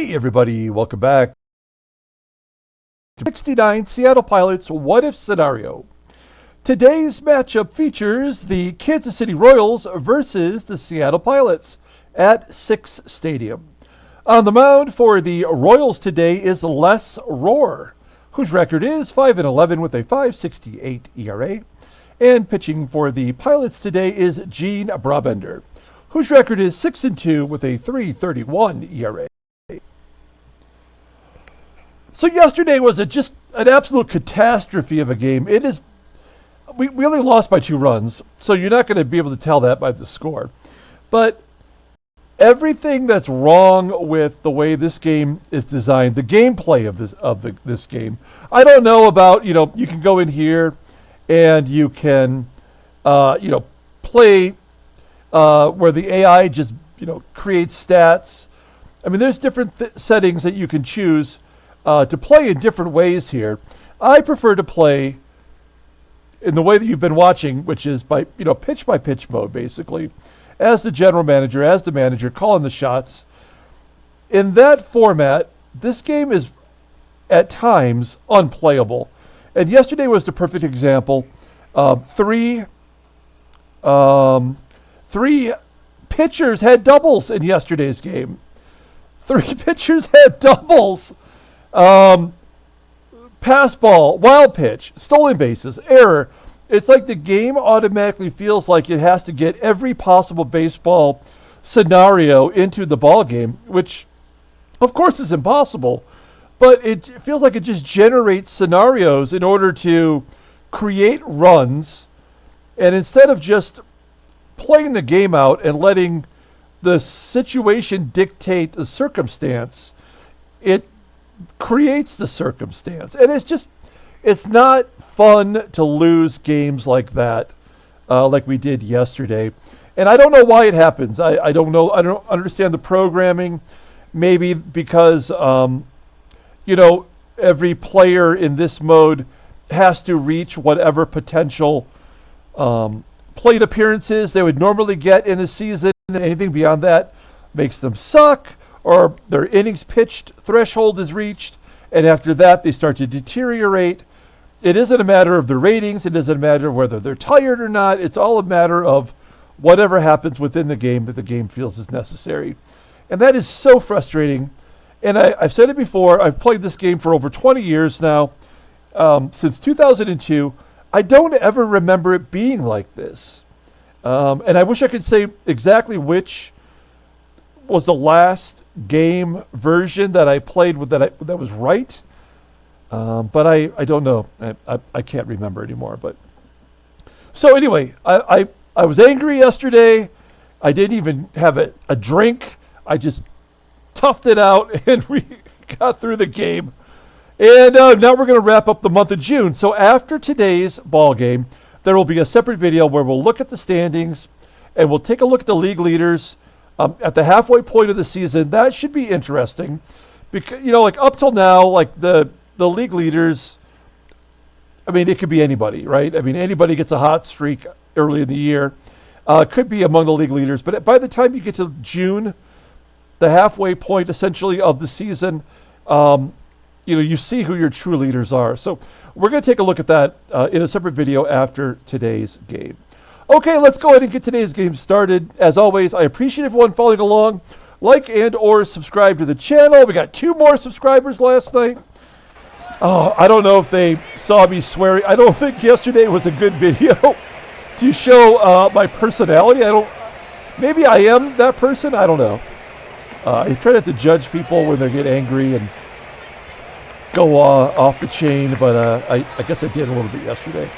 Hey everybody, welcome back to 69 Seattle Pilots What If Scenario. Today's matchup features the Kansas City Royals versus the Seattle Pilots at Six Stadium. On the mound for the Royals today is Les Rohr, whose record is 5-11 with a 5.68 ERA. And pitching for the Pilots today is Gene Brabender, whose record is 6-2 with a 3.31 ERA. So yesterday was just an absolute catastrophe of a game. We only lost by 2 runs, so you're not going to be able to tell that by the score. But everything that's wrong with the way this game is designed, the gameplay of this game, I don't know about, you can go in here and you can, play where the AI just, creates stats. I mean, there's different settings that you can choose to play in different ways here. I prefer to play in the way that you've been watching, which is by, pitch by pitch mode, basically, as the general manager, as the manager, calling the shots. In that format, this game is at times unplayable. And yesterday was the perfect example. Three pitchers had doubles in yesterday's game. 3 pitchers had doubles. Pass ball, wild pitch, stolen bases, error. It's like the game automatically feels like it has to get every possible baseball scenario into the ball game, which of course is impossible, but it feels like it just generates scenarios in order to create runs. And instead of just playing the game out and letting the situation dictate the circumstance, it creates the circumstance. And it's not fun to lose games like that, like we did yesterday. And I don't know why it happens. I don't know. I don't understand the programming. Maybe because, every player in this mode has to reach whatever potential plate appearances they would normally get in a season, and anything beyond that makes them suck, or their innings pitched threshold is reached, and after that they start to deteriorate. It isn't a matter of the ratings. It isn't a matter of whether they're tired or not. It's all a matter of whatever happens within the game that the game feels is necessary. And that is so frustrating. And I've said it before, I've played this game for over 20 years now, since 2002. I don't ever remember it being like this. And I wish I could say exactly which was the last game version that I played with that was right. But I don't know. I can't remember anymore. But so anyway, I was angry yesterday. I didn't even have a drink. I just toughed it out and we got through the game. And now we're going to wrap up the month of June. So after today's ball game, there will be a separate video where we'll look at the standings and we'll take a look at the league leaders at the halfway point of the season. That should be interesting because, like up till now, like the league leaders, I mean, it could be anybody, right? I mean, anybody gets a hot streak early in the year. Could be among the league leaders. But by the time you get to June, the halfway point essentially of the season, you see who your true leaders are. So we're going to take a look at that in a separate video after today's game. Okay, let's go ahead and get today's game started. As always, I appreciate everyone following along. Like and or subscribe to the channel. We got 2 more subscribers last night. Oh, I don't know if they saw me swearing. I don't think yesterday was a good video to show my personality. Maybe I am that person. I don't know. I try not to judge people when they get angry and go off the chain, but I guess I did a little bit yesterday.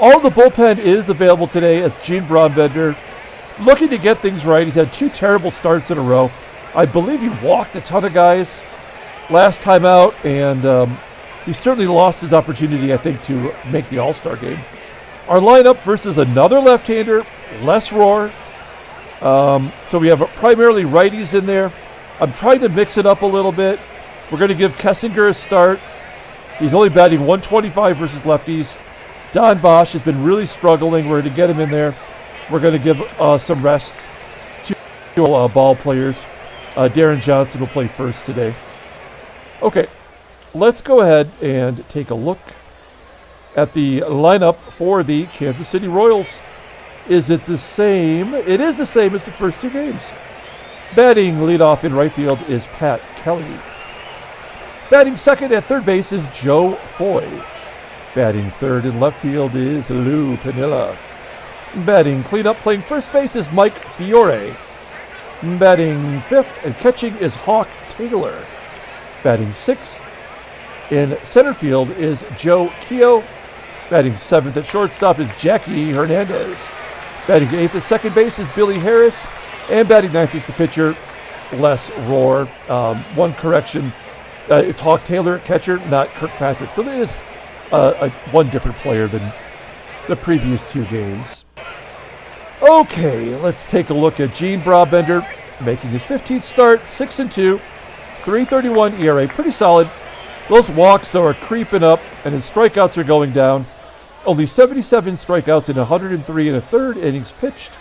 All the bullpen is available today as Gene Brabender looking to get things right. He's had 2 terrible starts in a row. I believe he walked a ton of guys last time out, and he certainly lost his opportunity, I think, to make the All-Star game. Our lineup versus another left-hander, Les Rohr. So we have primarily righties in there. I'm trying to mix it up a little bit. We're going to give Kessinger a start. He's only batting .125 versus lefties. Don Bosch has been really struggling. We're going to get him in there. We're going to give some rest to ball players. Deron Johnson will play first today. Okay, let's go ahead and take a look at the lineup for the Kansas City Royals. Is it the same? It is the same as the first two games. Batting leadoff in right field is Pat Kelly. Batting second at third base is Joe Foy. Batting third in left field is Lou Piniella. Batting cleanup playing first base is Mike Fiore. Batting fifth and catching is Hawk Taylor. Batting sixth in center field is Joe Keough. Batting seventh at shortstop is Jackie Hernandez. Batting eighth at second base is Billy Harris. And batting ninth is the pitcher, Les Rohr. One correction, it's Hawk Taylor at catcher, not Kirkpatrick. So there is one different player than the previous two games. Okay, let's take a look at Gene Brabender, making his 15th start, 6-2, 3.31 ERA, pretty solid. Those walks, though, are creeping up, and his strikeouts are going down. Only 77 strikeouts in 103 and a third innings pitched.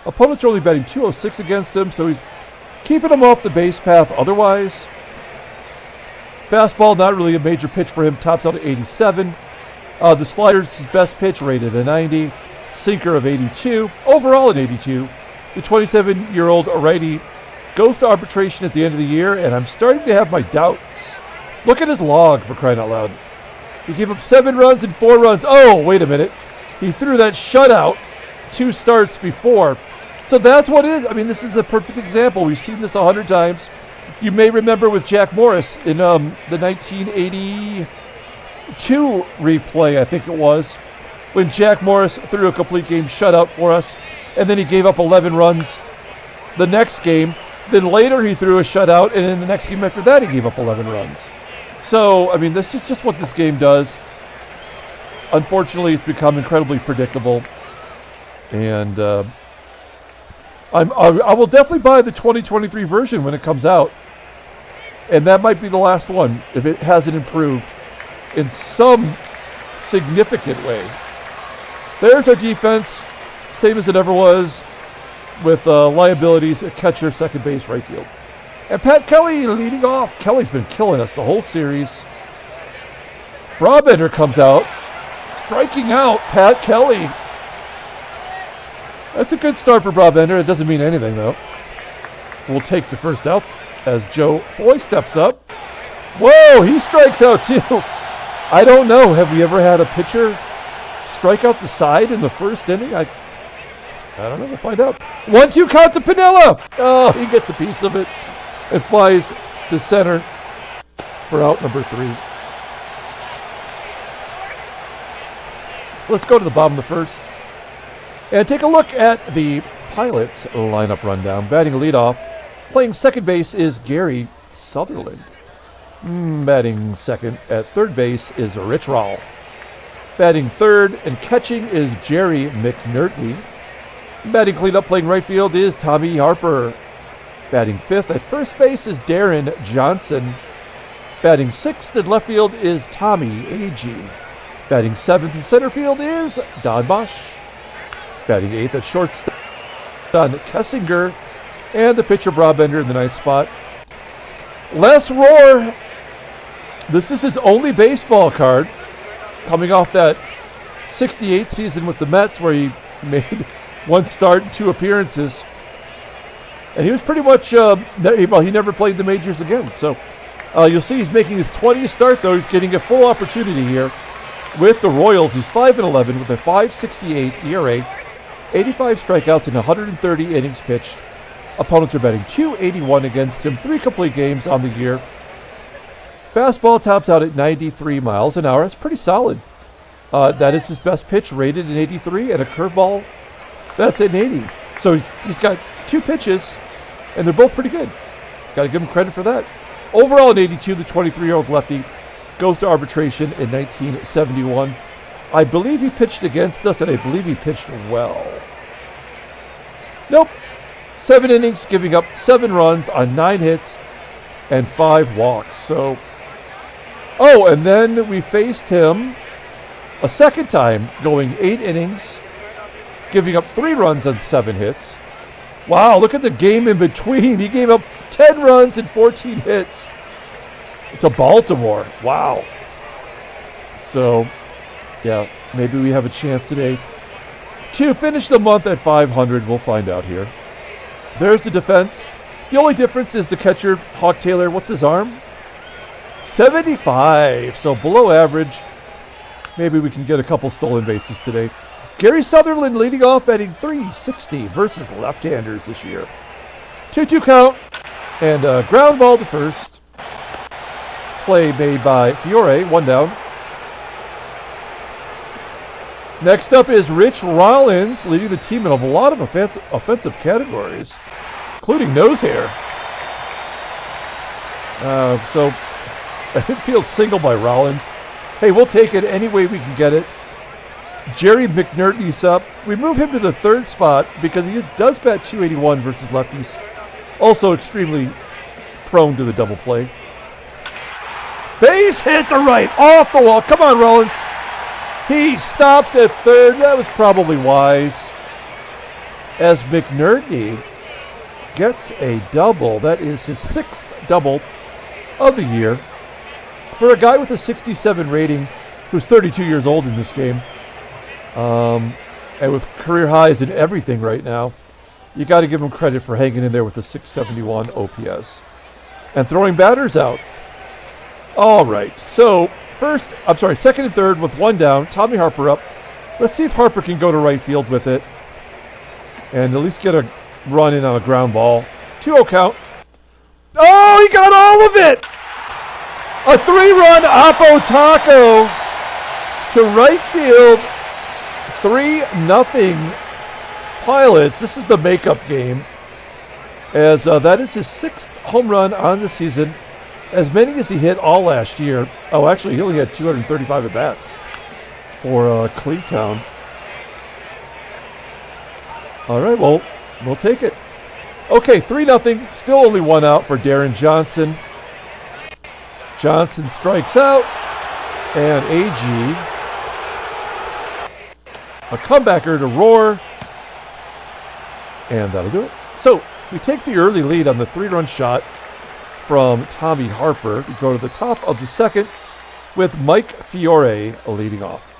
Opponents are only batting .206 against him, so he's keeping them off the base path otherwise. Fastball, not really a major pitch for him, tops out at 87. The slider's his best pitch, rated a 90. Sinker of 82. Overall an 82. The 27-year-old righty goes to arbitration at the end of the year, and I'm starting to have my doubts. Look at his log, for crying out loud. He gave up 7 runs and 4 runs. Oh, wait a minute. He threw that shutout 2 starts before. So that's what it is. I mean, this is a perfect example. We've seen this 100 times. You may remember with Jack Morris in the 1982 replay, I think it was, when Jack Morris threw a complete game shutout for us, and then he gave up 11 runs the next game. Then later he threw a shutout, and in the next game after that he gave up 11 runs. So, I mean, this is just what this game does. Unfortunately, it's become incredibly predictable. And I will definitely buy the 2023 version when it comes out. And that might be the last one if it hasn't improved in some significant way. There's our defense, same as it ever was, with liabilities at catcher, second base, right field. And Pat Kelly leading off. Kelly's been killing us the whole series. Brabender comes out, striking out Pat Kelly. That's a good start for Brabender. It doesn't mean anything, though. We'll take the first out as Joe Foy steps up. Whoa, he strikes out, too. I don't know. Have we ever had a pitcher strike out the side in the first inning? I don't know. We'll find out. 1-2 count to Piniella. Oh, he gets a piece of it. It flies to center for out number 3. Let's go to the bottom of the first and take a look at the Pilots lineup rundown. Batting leadoff, playing second base is Gary Sutherland. Batting second at third base is Rich Roll. Batting third and catching is Jerry McNertney. Batting cleanup playing right field is Tommie Harper. Batting fifth at first base is Deron Johnson. Batting sixth at left field is Tommie Agee. Batting seventh in center field is Don Bosch. Batting eighth at shortstop, Don Kessinger. And the pitcher Brabender in the ninth spot. Les Rohr, this is his only baseball card, coming off that 68 season with the Mets where he made 1 start and 2 appearances. And he was pretty much, he never played the majors again. So you'll see he's making his 20th start, though. He's getting a full opportunity here with the Royals. He's 5-11 with a 5.68 ERA, 85 strikeouts in 130 innings pitched. Opponents are batting .281 against him, 3 complete games on the year. Fastball tops out at 93 miles an hour. That's pretty solid. That is his best pitch, rated an 83, and a curveball, that's an 80. So he's got 2 pitches, and they're both pretty good. Got to give him credit for that. Overall, an 82, the 23-year-old lefty goes to arbitration in 1971. I believe he pitched against us, and I believe he pitched well. Nope. 7 innings, giving up 7 runs on 9 hits and 5 walks. So, and then we faced him a second time, going 8 innings, giving up 3 runs on 7 hits. Wow, look at the game in between. He gave up 10 runs and 14 hits to Baltimore. Wow. So, yeah, maybe we have a chance today to finish the month at 500. We'll find out here. There's the defense. The only difference is the catcher, Hawk Taylor. What's his arm? 75. So below average. Maybe we can get a couple stolen bases today. Gary Sutherland leading off, batting .360 versus left-handers this year. 2-2 count, and a ground ball to first. Play made by Fiore, one down. Next up is Rich Rollins, leading the team in a lot of offensive categories, including nose hair. So, an infield single by Rollins. Hey, we'll take it any way we can get it. Jerry McNertney's up. We move him to the third spot because he does bat .281 versus lefties. Also extremely prone to the double play. Base hit to right, off the wall. Come on, Rollins. He stops at third. That was probably wise. As McNertney gets a double. That is his 6th double of the year. For a guy with a 67 rating who's 32 years old in this game, and with career highs in everything right now, you got to give him credit for hanging in there with a 671 OPS. And throwing batters out. All right, so second and third with one down. Tommie Harper up. Let's see if Harper can go to right field with it and at least get a run in on a ground ball. 2-0 count. Oh, he got all of it! A 3-run Oppo Taco to right field. 3-0 Pilots. This is the makeup game, as that is his 6th home run on the season, as many as he hit all last year. Oh, actually, he only had 235 at-bats for Clevetown. All right, well, we'll take it. Okay, 3-0. Still only one out for Deron Johnson. Johnson strikes out, and Agee, a comebacker to Rohr, and that'll do it. So we take the early lead on the 3-run shot from Tommie Harper. We go to the top of the second with Mike Fiore leading off.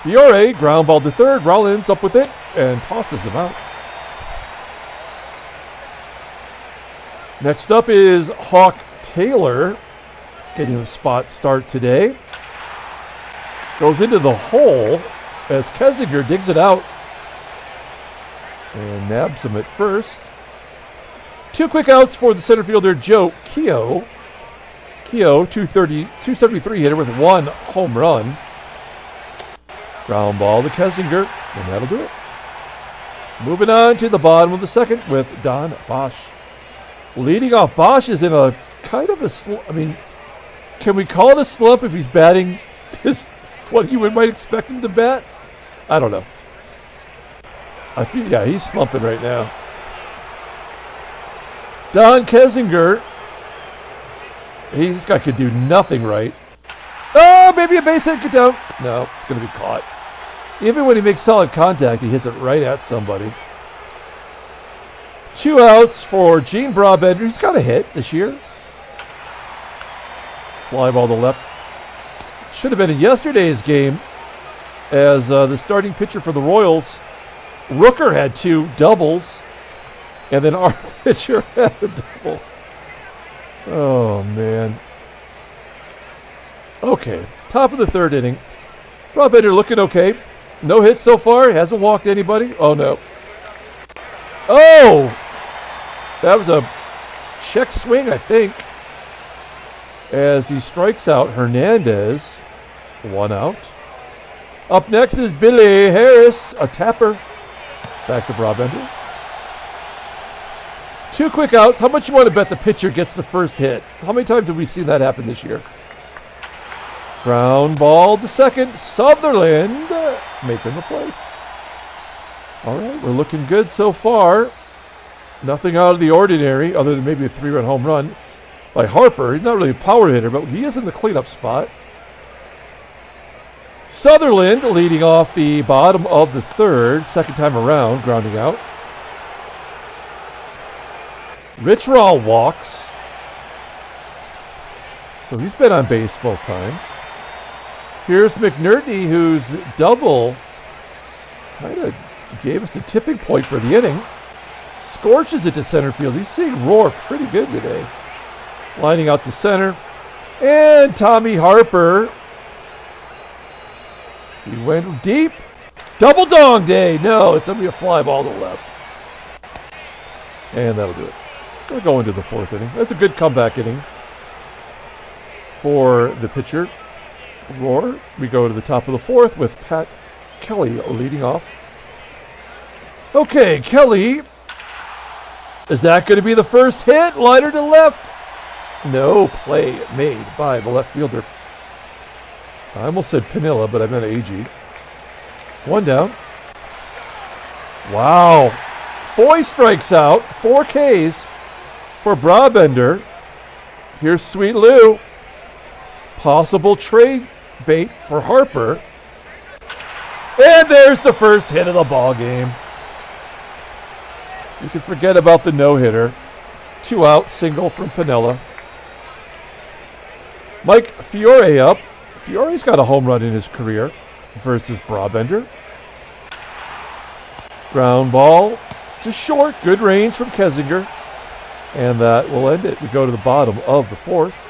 Fiore, ground ball to third. Rollins up with it and tosses him out. Next up is Hawk Taylor, getting the spot start today. Goes into the hole as Kessinger digs it out and nabs him at first. 2 quick outs for the center fielder, Joe Keough. Keough, 273 hitter with 1 home run. Ground ball to Kessinger, and that'll do it. Moving on to the bottom of the second with Don Bosch. Leading off, Bosch is in a kind of a slump. I mean, can we call it a slump if he's batting his what you might expect him to bat? I don't know. I feel, yeah, he's slumping right now. Don Kessinger, this guy could do nothing right. Oh, maybe a base hit, get down. No, it's going to be caught. Even when he makes solid contact, he hits it right at somebody. 2 outs for Gene Brabender. He's got a hit this year. Fly ball to left. Should have been in yesterday's game, as the starting pitcher for the Royals, Rooker, had 2 doubles, and then our pitcher had a double. Oh, man. Okay, top of the third inning. Brabender looking okay. No hits so far. Hasn't walked anybody. Oh, no. Oh! That was a check swing, I think, as he strikes out Hernandez. 1 out. Up next is Billy Harris, a tapper. Back to Brabender. 2 quick outs. How much you want to bet the pitcher gets the first hit? How many times have we seen that happen this year? Ground ball to second. Sutherland making the play. All right, we're looking good so far. Nothing out of the ordinary other than maybe a 3-run home run by Harper. He's not really a power hitter, but he is in the cleanup spot. Sutherland leading off the bottom of the third, second time around, grounding out. Richroll walks. So he's been on base both times. Here's McNertney, whose double kind of gave us the tipping point for the inning. Scorches it to center field. He's seeing Rohr pretty good today. Lining out to center. And Tommie Harper. He went deep. Double dong day. No, it's going to be a fly ball to the left. And that'll do it. We'll go into the fourth inning. That's a good comeback inning for the pitcher, Rohr. We go to the top of the fourth with Pat Kelly leading off. Okay, Kelly. Is that going to be the first hit? Liner to left. No play made by the left fielder. I almost said Piniella, but I meant Agee. One down. Wow. Foy strikes out. 4 Ks for Brabender. Here's Sweet Lou. Possible trade bait for Harper. And there's the first hit of the ball game. You can forget about the no-hitter. 2 out, single from Piniella. Mike Fiore up. Fiore's got a home run in his career versus Brabender. Ground ball to short. Good range from Kessinger. And that will end it. We go to the bottom of the fourth.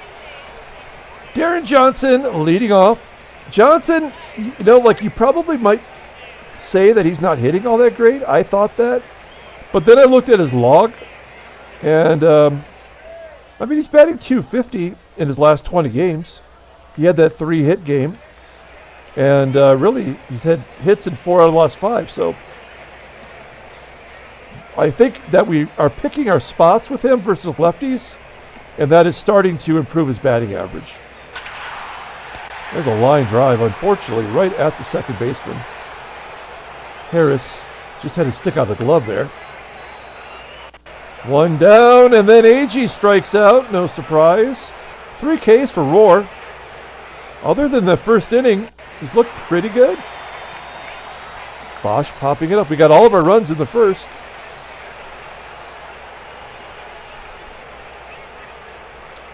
Deron Johnson leading off. Johnson, you know, like you probably might say that he's not hitting all that great. I thought that. But then I looked at his log. And, I mean, he's batting .250 in his last 20 games. He had that 3-hit game. And really, he's had hits in 4 out of the last 5. So I think that we are picking our spots with him versus lefties. And that is starting to improve his batting average. There's a line drive, unfortunately, right at the second baseman. Harris just had to stick out the glove there. 1 down, and then Agee strikes out. No surprise. 3 Ks for Rohr. Other than the first inning, he's looked pretty good. Bosch popping it up. We got all of our runs in the first.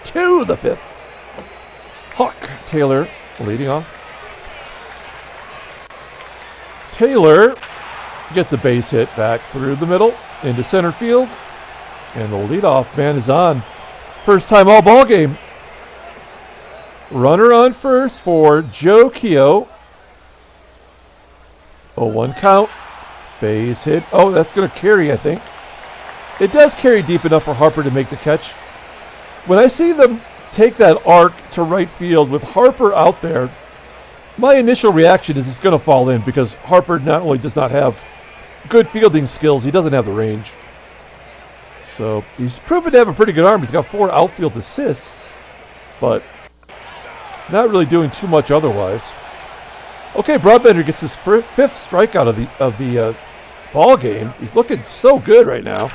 To the fifth. Hawk Taylor leading off. Taylor gets a base hit back through the middle into center field. And the leadoff man is on. First time all ball game. Runner on first for Joe Keough. 0-1 count. Base hit. Oh, that's going to carry, I think. It does carry deep enough for Harper to make the catch. When I see them take that arc to right field with Harper out there, my initial reaction is it's going to fall in because Harper not only does not have good fielding skills, he doesn't have the range. So he's proven to have a pretty good arm. He's got 4 outfield assists, but not really doing too much otherwise. Okay, Brabender gets his 5th strikeout of the ball game. He's looking so good right now.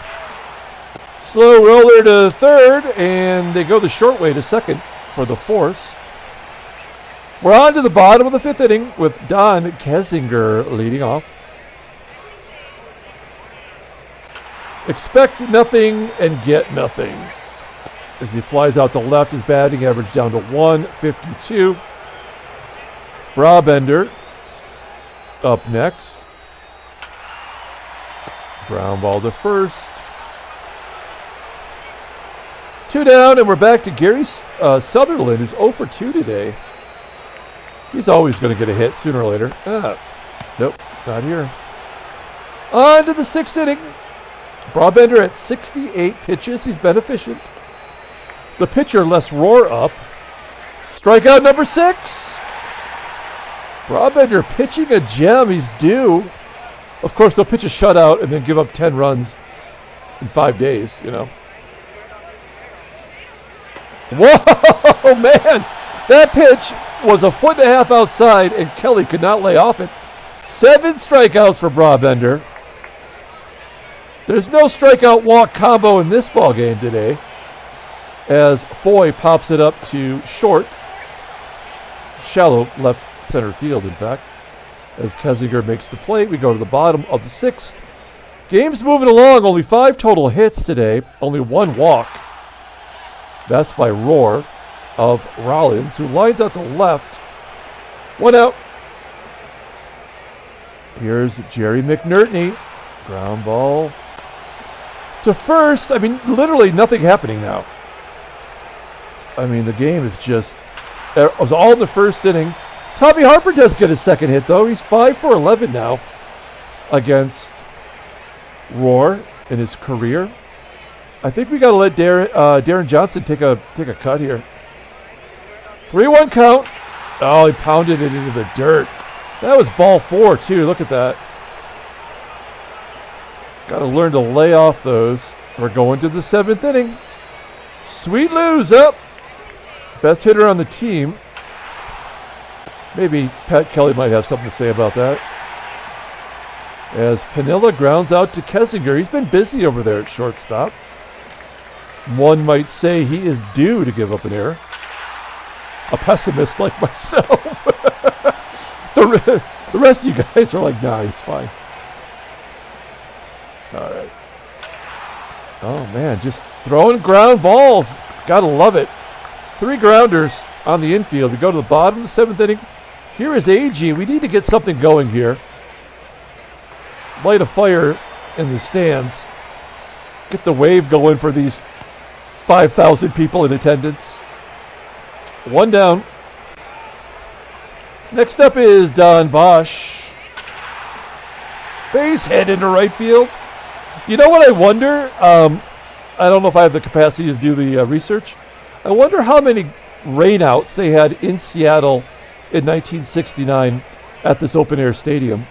Slow roller to third, and they go the short way to second for the force. We're on to the bottom of the 5th inning with Don Kessinger leading off. Expect nothing and get nothing. As he flies out to left, his batting average down to 152. Brabender up next. Ground ball to first. 2 down, and we're back to Gary Sutherland, who's 0 for 2 today. He's always going to get a hit sooner or later. Nope, not here. On to the 6th inning. Brabender at 68 pitches. He's been efficient. The pitcher lets Rohr up. Strikeout number 6. Brabender pitching a gem. He's due. Of course, they'll pitch a shutout and then give up 10 runs in 5 days, you know. Whoa, man. That pitch was 1.5 feet outside, and Kelly could not lay off it. 7 strikeouts for Brabender. There's no strikeout walk combo in this ball game today, as Foy pops it up to short. Shallow left center field, in fact. As Kessinger makes the play, we go to the bottom of the 6th Game's moving along. Only 5 total hits today. Only 1 walk. That's by Rohr of Rollins, who lines out to left. 1 out. Here's Jerry McNertney. Ground ball to first. I mean, literally nothing happening now. I mean, the game is just... It was all in the first inning. Tommie Harper does get his second hit, though. He's 5 for 11 now against Rohr in his career. I think we got to let Deron Johnson take a cut here. 3-1 count. Oh, he pounded it into the dirt. That was ball 4, too. Look at that. Got to learn to lay off those. We're going to the 7th inning. Sweet Lou's up. Best hitter on the team. Maybe Pat Kelly might have something to say about that. As Piniella grounds out to Kessinger. He's been busy over there at shortstop. One might say he is due to give up an error. A pessimist like myself. The rest of you guys are like, nah, he's fine. All right. Oh, man, just throwing ground balls. Gotta love it. 3 grounders on the infield. We go to the bottom of the 7th inning. Here is Agee. We need to get something going here. Light a fire in the stands. Get the wave going for these 5,000 people in attendance. 1 down. Next up is Don Bosch. Base hit into right field. You know what I wonder? I don't know if I have the capacity to do the research. I wonder how many rainouts they had in Seattle in 1969 at this open-air stadium.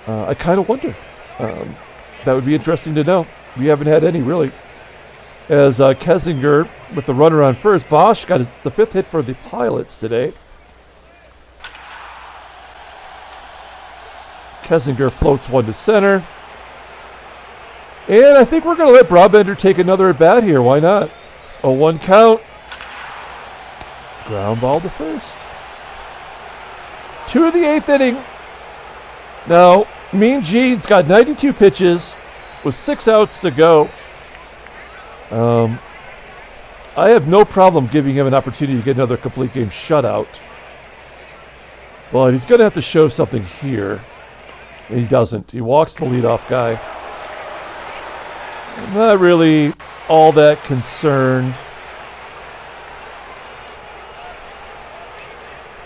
I kind of wonder. That would be interesting to know. We haven't had any, really. As Kessinger with the runner on first. Bosch got the 5th hit for the Pilots today. Kessinger floats one to center. And I think we're going to let Brabender take another at-bat here. Why not? A 1 count. Ground ball to first. 2 of the 8th inning. Now, Mean Gene's got 92 pitches with 6 outs to go. I have no problem giving him an opportunity to get another complete game shutout. But he's going to have to show something here. He doesn't. He walks the leadoff guy. I'm not really all that concerned.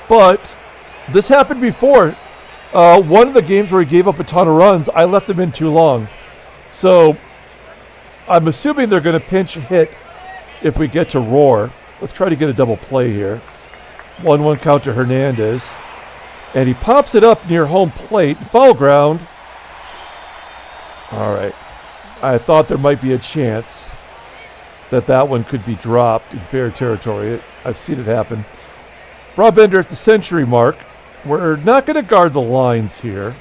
But this happened before. One of the games where he gave up a ton of runs, I left him in too long. So I'm assuming they're going to pinch hit if we get to Rohr. Let's try to get a double play here. 1-1 count to Hernandez. And he pops it up near home plate. Foul ground. All right. I thought there might be a chance that one could be dropped in fair territory. I've seen it happen. Brabender at the century mark. We're not going to guard the lines here.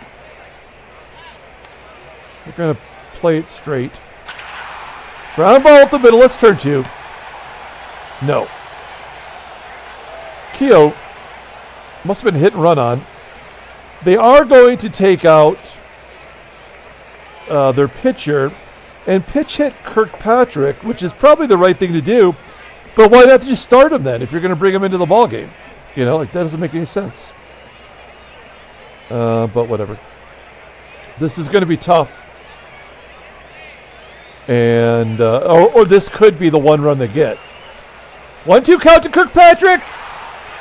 We're going to play it straight. Ground ball up the middle. Let's turn 2. No. Keough must have been hit and run on. They are going to take out their pitcher and pitch hit Kirkpatrick, which is probably the right thing to do. But why not just start him then if you're going to bring him into the ball game? You know, that doesn't make any sense. But whatever. This is going to be tough. And or this could be the 1 run they get. 1-2 count to Kirkpatrick.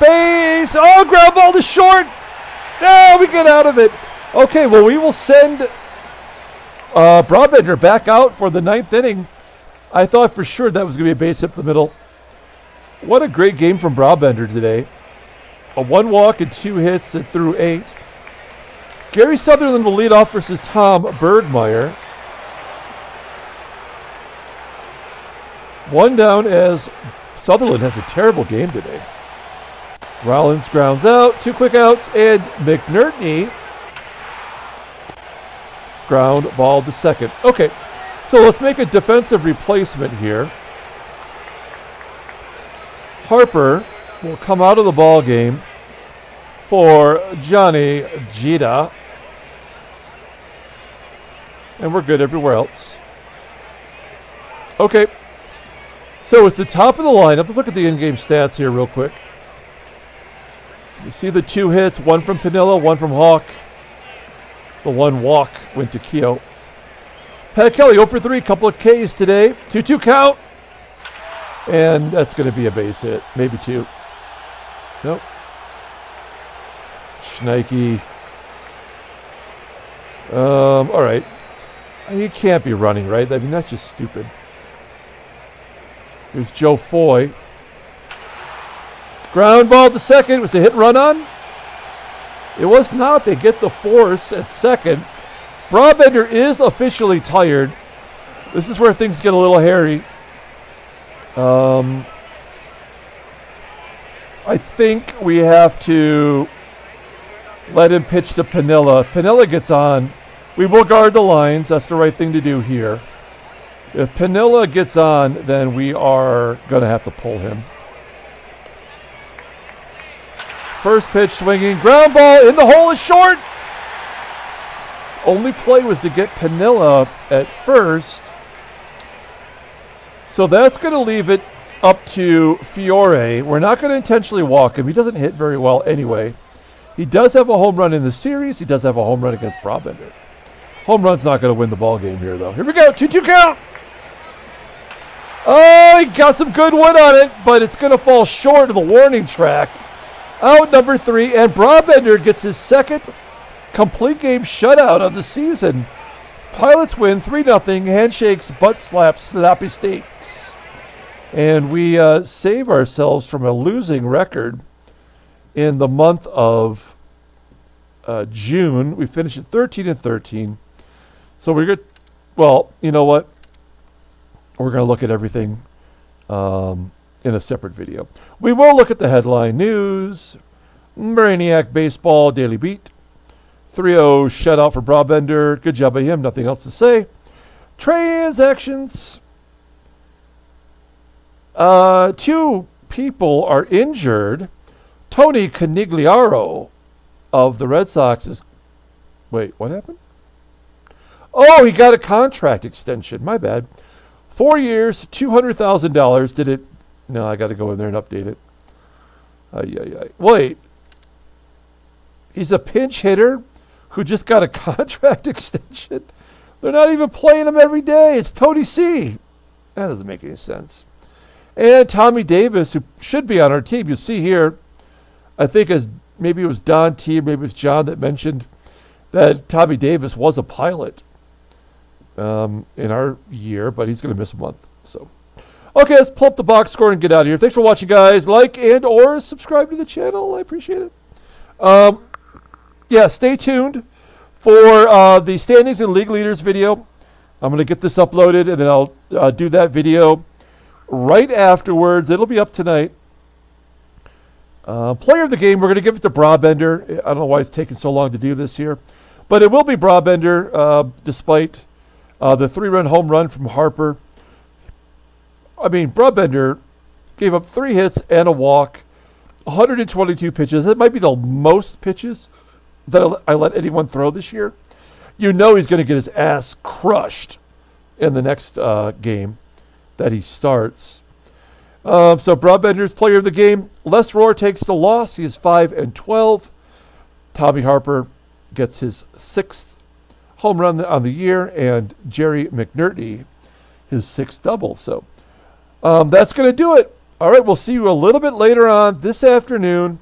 Base. Oh, ground ball to short. No, we get out of it. Okay, well, we will send Brabender back out for the 9th inning. I thought for sure that was going to be a base hit up the middle. What a great game from Brabender today. A 1 walk and 2 hits and threw 8. Gary Sutherland will lead off versus Tom Bergmeyer. 1 down as Sutherland has a terrible game today. Rollins grounds out, 2 quick outs, and McNertney ground ball to second. Okay, so let's make a defensive replacement here. Harper will come out of the ball game for Johnny Gita. And we're good everywhere else. Okay. So it's the top of the lineup. Let's look at the in-game stats here real quick. You see the 2 hits, one from Piniella, one from Hawk. The 1 walk went to Keough. Pat Kelly 0 for 3, couple of Ks today. 2-2 count. And that's going to be a base hit. Maybe 2. Nope. Schneike. All right. He can't be running, right? I mean, that's just stupid. Here's Joe Foy. Ground ball to second. Was the hit run on? It was not. They get the force at second. Brabender is officially tired. This is where things get a little hairy. I think we have to let him pitch to Piniella. If Piniella gets on, we will guard the lines. That's the right thing to do here. If Piniella gets on, then we are going to have to pull him. First pitch swinging. Ground ball in the hole is short. Only play was to get Piniella at first. So that's going to leave it up to Fiore. We're not going to intentionally walk him. He doesn't hit very well anyway. He does have a home run in the series. He does have a home run against Brabender. Home run's not going to win the ball game here, though. Here we go. 2-2 count. Oh, he got some good wood on it, but it's going to fall short of the warning track. Out number 3, and Brabender gets his second complete game shutout of the season. Pilots win 3-0. Handshakes, butt slaps, sloppy steaks. And we save ourselves from a losing record in the month of June. We finished at 13-13. So we're good. Well, you know what? We're going to look at everything in a separate video. We will look at the headline news. Brainiac Baseball Daily Beat. 3-0 shutout for Brabender. Good job by him. Nothing else to say. Transactions. 2 people are injured. Tony Conigliaro of the Red Sox is... Wait, what happened? Oh, he got a contract extension. My bad. 4 years, $200,000. Did it... No, I got to go in there and update it. Wait. He's a pinch hitter who just got a contract extension. They're not even playing him every day. It's Tony C. That doesn't make any sense. And Tommie Davis, who should be on our team. You see here, I think as maybe it was Don T, maybe it was John that mentioned that Tommie Davis was a pilot in our year, but he's going to miss a month. So, okay, let's pull up the box score and get out of here. Thanks for watching, guys. Like and or subscribe to the channel. I appreciate it. Yeah, stay tuned for the standings and league leaders video. I'm going to get this uploaded, and then I'll do that video right afterwards. It'll be up tonight. Player of the game, we're going to give it to Brabender. I don't know why it's taking so long to do this here, but it will be Brabender, despite the 3-run home run from Harper. I mean, Brabender gave up 3 hits and a walk, 122 pitches. That might be the most pitches that I let anyone throw this year. You know he's going to get his ass crushed in the next game that he starts. So Brabender's player of the game. Les Rohr takes the loss. He is 5-12. Tommy Harper gets his 6th home run on the year, and Jerry McNertney his 6th double. So that's going to do it. All right, we'll see you a little bit later on this afternoon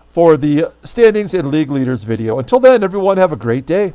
for the standings and league leaders video. Until then, everyone, have a great day.